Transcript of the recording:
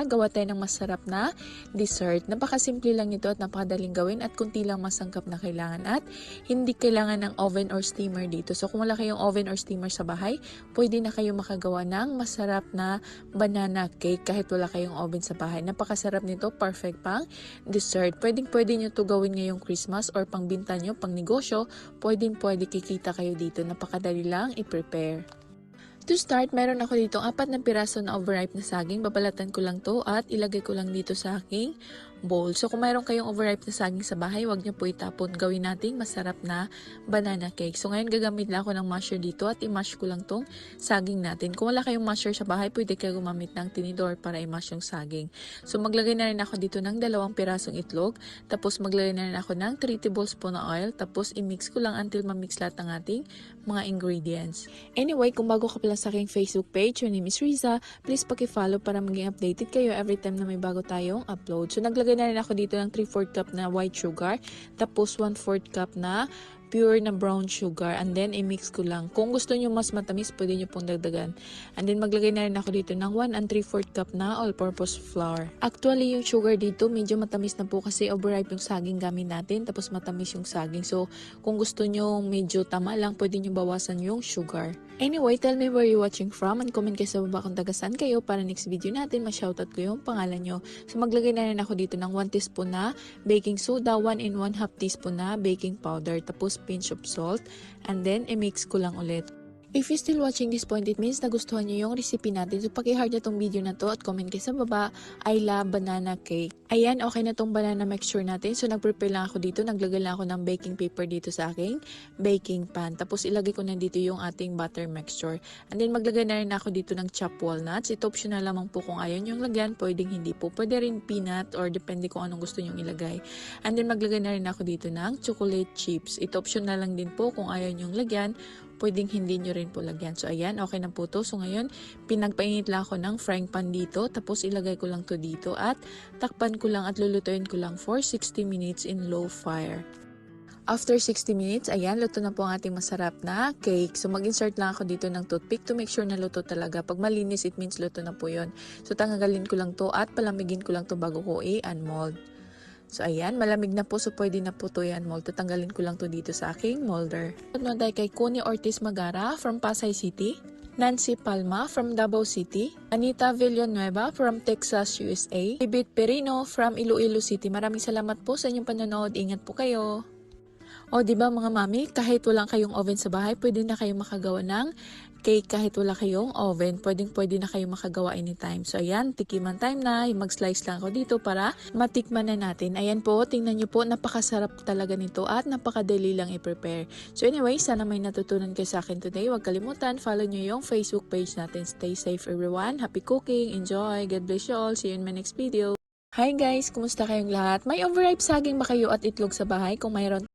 Gawa tayo ng masarap na dessert. Napakasimple lang ito at napakadaling gawin at kunti lang masangkap na kailangan at hindi kailangan ng oven or steamer dito. So kung wala kayong oven or steamer sa bahay, pwede na kayo makagawa ng masarap na banana cake kahit wala kayong oven sa bahay. Napakasarap nito, perfect pang dessert. Pwede nyo to gawin ngayong Christmas or pangbinta nyo, pang negosyo, pwede kikita kayo dito. Napakadali lang i-prepare. To start, meron ako dito 4 na piraso na overripe na saging. Babalatan ko lang to at ilagay ko lang dito sa aking bowl. So kung mayroon kayong overripe na saging sa bahay, wag niyo po itapon. Gawin nating masarap na banana cake. So ngayon gagamit lang ako ng masher dito at i-mash ko lang tong saging natin. Kung wala kayong masher sa bahay, pwede kayo gumamit ng tinidor para i-mash yung saging. So maglagay na rin ako dito ng 2 pirasong itlog. Tapos maglagay na rin ako ng 3 tablespoon na oil. Tapos i-mix ko lang until ma-mix lahat ng ating mga ingredients. Anyway, kung bago ka pala sa aking Facebook page, your name is Riza, please paki-follow para maging updated kayo every time na may bago tayong upload. So naglagay na rin ako dito ng 3/4 cup na white sugar, tapos 1/4 cup na pure na brown sugar, and then i-mix ko lang. Kung gusto nyo mas matamis, pwede nyo pong dagdagan. And then maglagay na rin ako dito ng 1 3/4 cup na all-purpose flour. Actually, yung sugar dito, medyo matamis na po kasi overripe yung saging gamit natin, tapos matamis yung saging. So, kung gusto nyo medyo tama lang, pwede nyo bawasan yung sugar. Anyway, tell me where you're watching from and comment kayo sa baba kung taga saan kayo para next video natin ma-shoutout ko yung pangalan nyo. So, maglagay na rin ako dito ng 1 teaspoon na baking soda, 1 and 1/2 teaspoon na baking powder, tapos pinch of salt, and then i-mix ko lang ulit. If you're still watching this point, it means nagustuhan nyo yung recipe natin. So, paki-heart na tong video na to at comment kayo sa baba, I love banana cake. Ayan, okay na tong banana mixture natin. So, nag-prepare lang ako dito. Naglagay lang ako ng baking paper dito sa aking baking pan. Tapos, ilagay ko na dito yung ating butter mixture. And then, maglagay na rin ako dito ng chopped walnuts. Ito optional lamang po kung ayaw nyo lagyan. Pwedeng hindi po. Pwede rin peanut or depende kung anong gusto nyo ilagay. And then, maglagay na rin ako dito ng chocolate chips. Ito optional lang din po kung ayaw nyo lagyan. Pwedeng hindi nyo rin po lagyan. So, ayan, okay na po to. So, ngayon, pinagpainit lang ako ng frying pan dito. Tapos, ilagay ko lang to dito at takpan ko lang at lulutuin ko lang for 60 minutes in low fire. After 60 minutes, ayan, luto na po ang ating masarap na cake. So, mag-insert lang ako dito ng toothpick to make sure na luto talaga. Pag malinis, it means luto na po yun. So, tanggalin ko lang to at palamigin ko lang to bago ko i-unmold. So, ayan, malamig na po. So, pwede na po to yan mold. Tatanggalin ko lang to dito sa aking molder. At tayo kay Connie Ortiz Magara from Pasay City, Nancy Palma from Davao City, Anita Villanueva from Texas, USA, David Perino from Iloilo City. Maraming salamat po sa inyong panonood. Ingat po kayo. O, diba mga mami, kahit walang kayong oven sa bahay, pwede na kayong makagawa ng cake kahit wala kayong oven. Pwede na kayong makagawa anytime. So, ayan, tikiman time na. Mag-slice lang ako dito para matikman na natin. Ayan po, tingnan nyo po, napakasarap talaga nito at napakadali lang i-prepare. So, anyway, sana may natutunan kayo sa akin today. Huwag kalimutan, follow nyo yung Facebook page natin. Stay safe everyone. Happy cooking. Enjoy. God bless you all. See you in my next video. Hi guys, kumusta kayong lahat? May overripe saging ba kayo at itlog sa bahay? Kung mayroon,